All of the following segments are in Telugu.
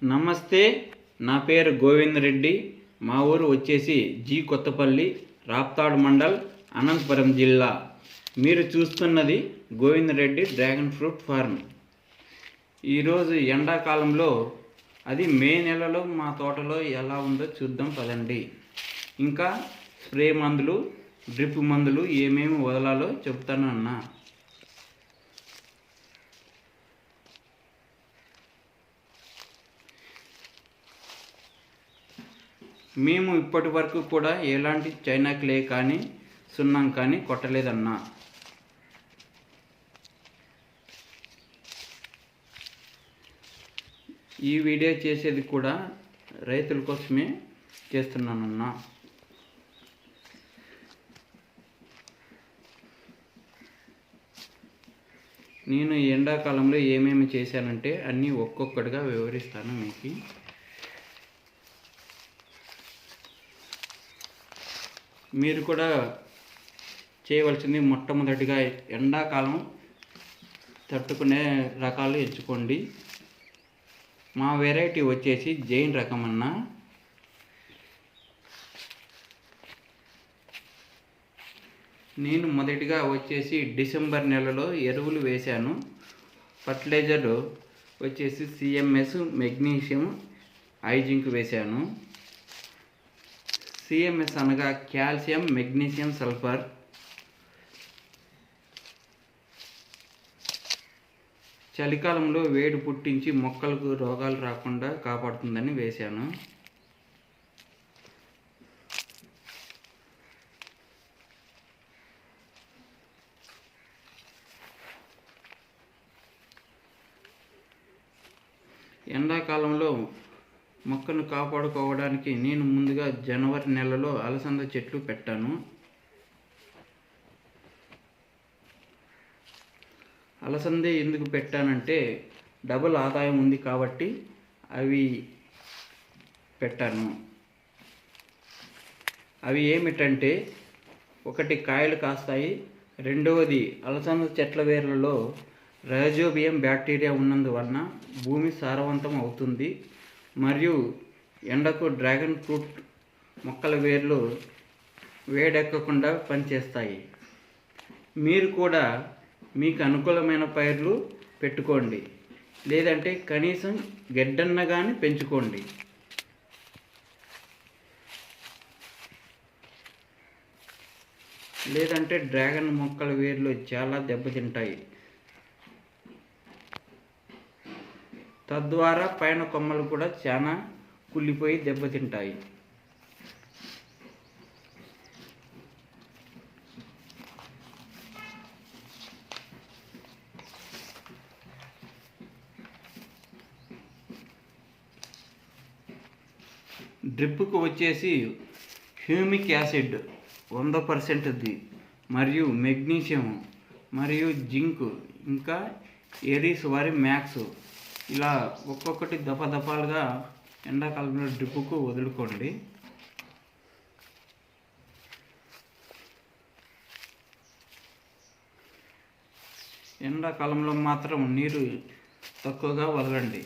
నమస్తే, నా పేరు గోవింద్ రెడ్డి. మా ఊరు వచ్చేసి జి కొత్తపల్లి, రాప్తాడు మండల్, అనంతపురం జిల్లా. మీరు చూస్తున్నది Govind Reddy dragon fruit farm. ఈరోజు ఎండాకాలంలో, అది మే నెలలో మా తోటలో ఎలా ఉందో చూద్దాం పదండి. ఇంకా స్ప్రే మందులు, డ్రిప్ మందులు ఏమేమి వదలాలో చెప్తాను అన్నా. మేము ఇప్పటి వరకు కూడా ఎలాంటి చైనా క్లే కానీ సున్నం కానీ కొట్టలేదన్నా. ఈ వీడియో చేసేది కూడా రైతుల కోసమే చేస్తున్నానన్నా. నేను ఎండాకాలంలో ఏమేమి చేశానంటే అన్నీ ఒక్కొక్కటిగా వివరిస్తాను మీకు. మీరు కూడా చేయవలసింది మొట్టమొదటిగా ఎండాకాలం తట్టుకునే రకాలు ఎంచుకోండి. మా వెరైటీ వచ్చేసి జైన్ రకం అన్న. నేను మొదటిగా వచ్చేసి డిసెంబర్ నెలలో ఎరువులు వేశాను. ఫర్టిలైజర్ వచ్చేసి సిఎంఎస్, మెగ్నీషియం, ఐజింక్ వేశాను. సిఎంఎస్ అనగా కాల్షియం, మెగ్నీషియం, సల్ఫర్. చలికాలంలో వేడి పుట్టించి మొక్కలకు రోగాలు రాకుండా కాపాడుతుందని వేశాను. ఎండాకాలంలో మొక్కను కాపాడుకోవడానికి నేను ముందుగా జనవరి నెలలో అలసంద చెట్లు పెట్టాను. అలసందే ఎందుకు పెట్టానంటే డబుల్ ఆదాయం ఉంది కాబట్టి అవి పెట్టాను. అవి ఏమిటంటే, ఒకటి కాయలు కాస్తాయి, రెండవది అలసంద చెట్ల వేర్లలో రైజోబియం బ్యాక్టీరియా ఉన్నందువలన భూమి సారవంతం అవుతుంది. మరియు ఎండకు డ్రాగన్ ఫ్రూట్ మొక్కల వేర్లు వేడెక్కకుండా పనిచేస్తాయి. మీరు కూడా మీకు అనుకూలమైన పైర్లు పెట్టుకోండి, లేదంటే కనీసం గెడ్డన్న కానీ పెంచుకోండి. లేదంటే డ్రాగన్ మొక్కల వేర్లు చాలా దెబ్బతింటాయి. తద్వారా పైన కొమ్మలు కూడా చాలా కుళ్ళిపోయి దెబ్బతింటాయి. డ్రిప్కు వచ్చేసి హ్యూమిక్ యాసిడ్ 100%, మరియు మెగ్నీషియం, మరియు జింక్, ఇంకా ఏరీస్ వారి మ్యాక్స్, ఇలా ఒక్కొక్కటి దఫాలుగా ఎండాకాలంలో డ్రిప్పుకు వదులుకోండి. ఎండాకాలంలో మాత్రం నీరు తక్కువగా వదలండి.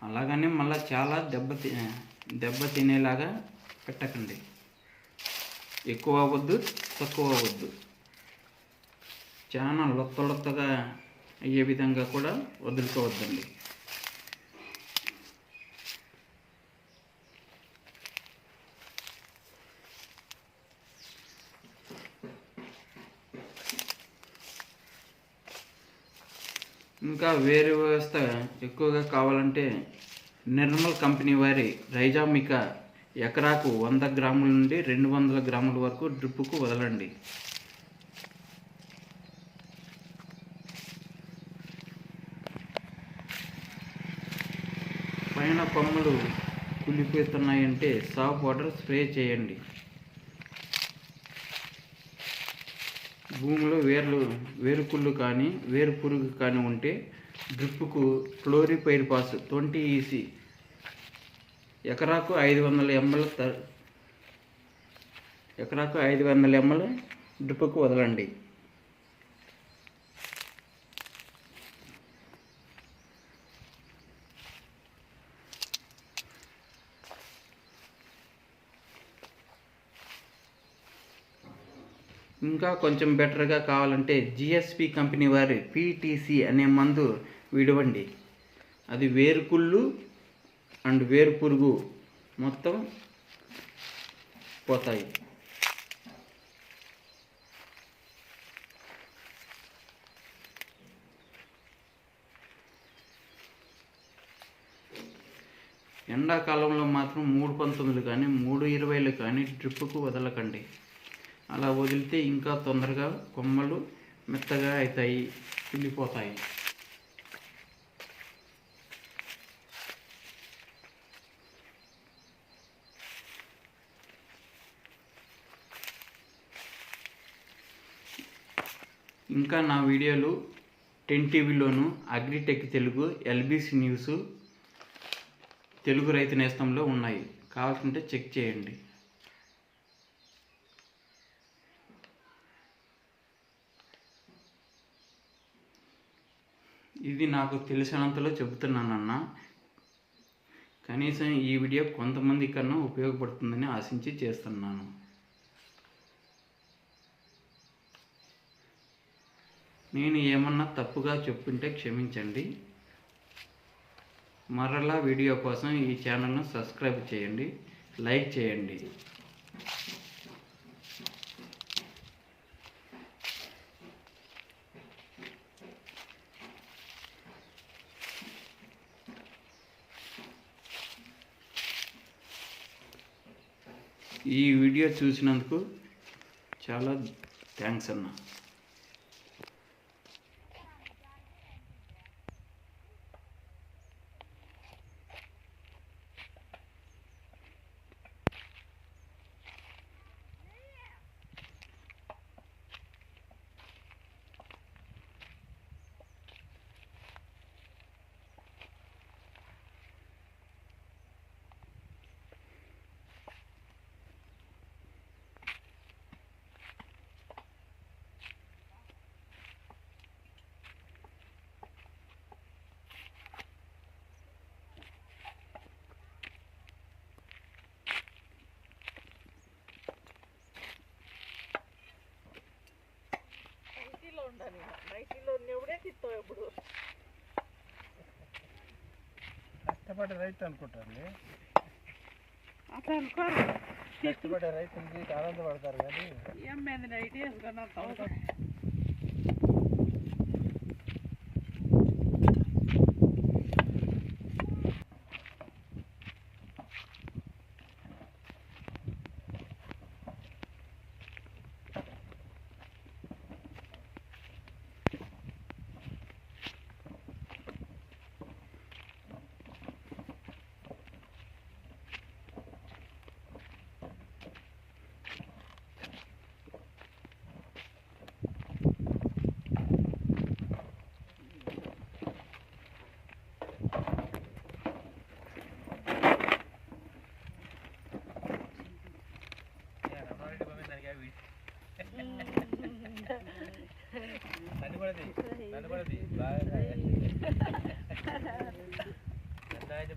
అలాగని మళ్ళీ చాలా దెబ్బ తినేలాగా పెట్టకండి. ఎక్కువ అవ్వద్దు, తక్కువ అవ్వద్దు. చాలా లొత్తగా అయ్యే విధంగా కూడా వదులుకోవద్దండి. ఇంకా వేరే వ్యవస్థ ఎక్కువగా కావాలంటే నిర్మల్ కంపెనీ వారి రైజామికా ఎకరాకు 100 గ్రాముల నుండి 200 గ్రాముల వరకు డ్రిప్పుకు వదలండి. పైన కొమ్మలు కుళ్ళిపోతున్నాయంటే సాఫ్ వాటర్ స్ప్రే చేయండి. భూమిలో వేరుకుళ్ళు కానీ వేరు పురుగు కానీ ఉంటే డ్రిప్పుకు క్లోరిపైరిపాస్ 20 EC ఎకరాకు 500 ml డ్రిప్పుకు వదలండి. ఇంకా కొంచెం బెటర్గా కావాలంటే జిఎస్పి కంపెనీ వారి పిటిసి అనే మందు విడవండి. అది వేరుకుళ్ళు అండ్ వేరు పురుగు మొత్తం పోతాయి. ఎండాకాలంలో మాత్రం 319 కానీ 320 కానీ డ్రిప్పుకు వదలకండి. అలా వదిలితే ఇంకా తొందరగా కొమ్మలు మెత్తగా అవుతాయి, కుళ్ళిపోతాయి. ఇంకా నా వీడియోలు 10 టీవీలోను, agritech Telugu, LBC news, Telugu రైతు నేస్తంలో ఉన్నాయి. కావాల్సింటే చెక్ చేయండి. ఇది నాకు తెలిసినంతలో చెబుతున్నానన్నా. కనీసం ఈ వీడియో కొంతమంది కన్నా ఉపయోగపడుతుందని ఆశించి చేస్తున్నాను. నేను ఏమన్నా తప్పుగా చెప్పుంటే క్షమించండి. మరలా వీడియో కోసం ఈ ఛానల్ను సబ్స్క్రైబ్ చేయండి, లైక్ చేయండి. ఈ వీడియో చూసినందుకు చాలా థ్యాంక్స్ అన్న. కష్టపడే రైతు అనుకుంటారు, అట్లా అనుకోరు. కష్టపడే రైతులకి ఆనందపడతారు కానీ ఏం మీద నైట్ వేసుకున్నా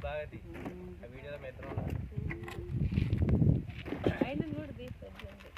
బాగా వీడియోలో మెత్రం ఆయన కూడా తీసుకొచ్చింది.